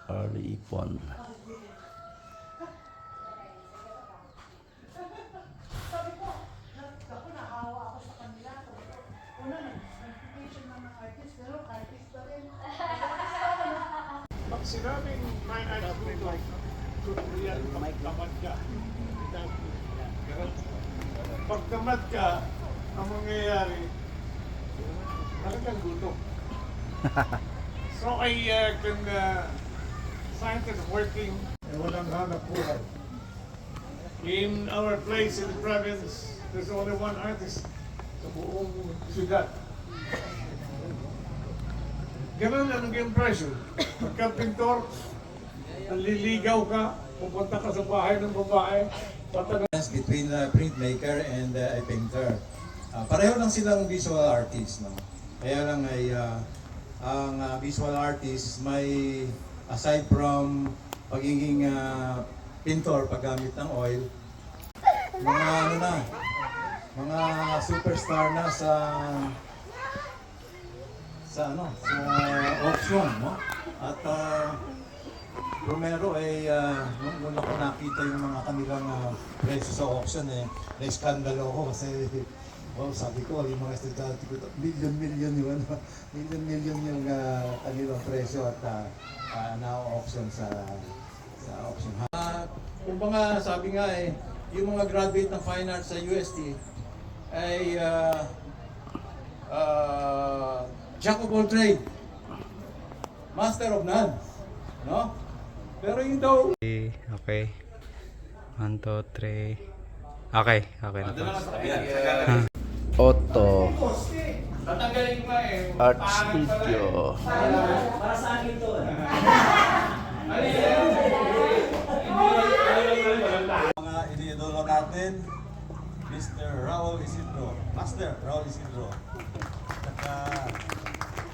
Early ipon. Pag sinabing fine arts dito, yan, pagkamad ka. Pagkamad ka, ang mangyayari, talagang gutom. So I can scientists working walang hanap buhay. In our place in the province, there's only one artist sa buong syudad. Ganun ang naging pressure. Pagka pintor, naliligaw ka, pupunta ka sa bahay ng babae, between a printmaker and a painter. Pareho lang silang visual artist, no? Kaya lang ay ang visual artist may aside from pagiging pintor paggamit ng oil, mga ano na, mga superstar na sa auction, no? At Romero ay nung una ko nakita yung mga kanilang presyo sa auction na-skandalo ko kasi sabi ko yung mga estudyante ko million yung million yung kanilang presyo at na-auction sa auction. Kung mga sabi nga yung mga graduate ng fine arts sa UST ay jack of all trade, master of none, no? Pero yung daw... Okay. 1, 2, 3. Okay na po. Otto tatanggalin ko Art Studio. Para sa akin to. Mga iniidolo natin, Mr. Raul Isidro, Master Raul Isidro, at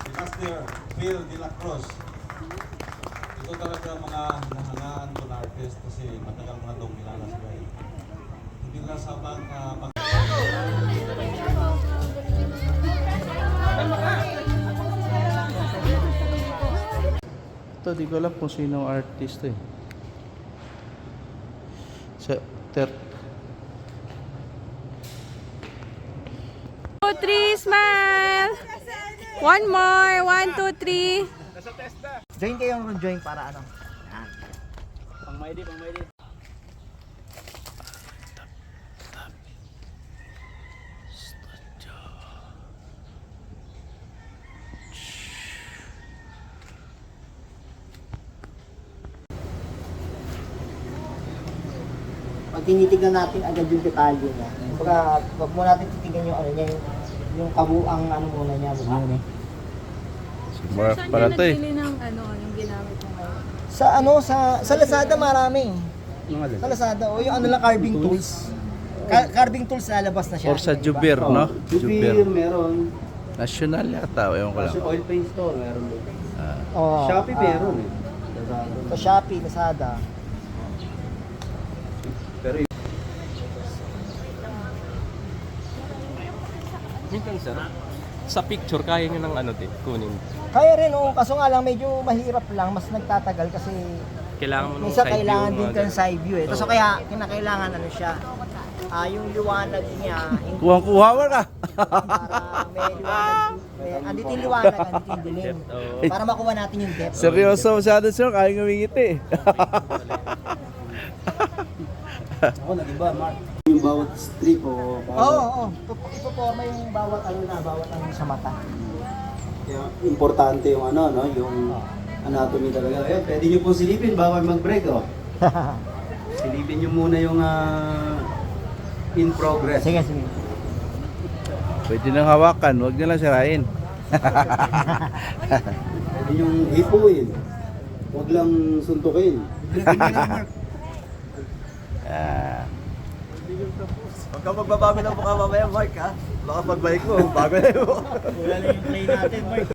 si Master Phil de la Cruz. Ito talaga mga nahangaan ko na artist kasi matagal mga daw kilala sila. Hindi lang sa pag... Ito, di ko alam kung sino ang artist eh. Sa 2, 3, smile! One more! 1, 2, 3. Join kayo ng join para ano? Pang Maydi. Pag tinitignan natin agad yung detalye niya. Kumbaga, wag mo natin titignan yung ano niya, yung kabuang ano muna niya, buong Si Mark pala to eh. ng ano, yung ginamit mo ngayon? Sa ano, sa Lazada marami. Sa Lazada, o yung ano lang, carving tools. Carving tools lalabas na siya. Or sa Jubir, no? Jubir meron. National yata, ewan ko lang. Kasi oil paint store meron. Oh, Shopee meron eh. Sa Shopee, Lazada. Pero minsan sir, sa picture kaya nyo ng ano din, kunin. Kaya rin, kaso nga lang medyo mahirap lang, mas nagtatagal kasi Kailangan mo ng minsan side kailangan view, din mga ka ng side view eh. Kaso kaya kinakailangan ano siya, yung liwanag niya, hindi Kuwang-kuha mo ka! para may liwanag, andito yung liwanag, andito yung dilim. Para makuha natin yung depth. Seryoso masyado sir, kaya ngumingit eh. Ako nag-iba, Mark. Yung bawat strip o Oo. Ipoporma yung bawat ano sa mata. Kaya importante yung ano, no? Yung anatomy talaga. Ayun, pwede nyo pong silipin, bawal mag-break, oh. Silipin nyo muna yung in progress. Sige. Pwede nang hawakan, huwag nyo lang sirain. Pwede yung hipuin. Huwag lang suntukin. Huwag ka magbabago ng mukha mamaya, Mark, ha? Baka pagbalik mo, bago na yun. Wala na yung play natin, Mark.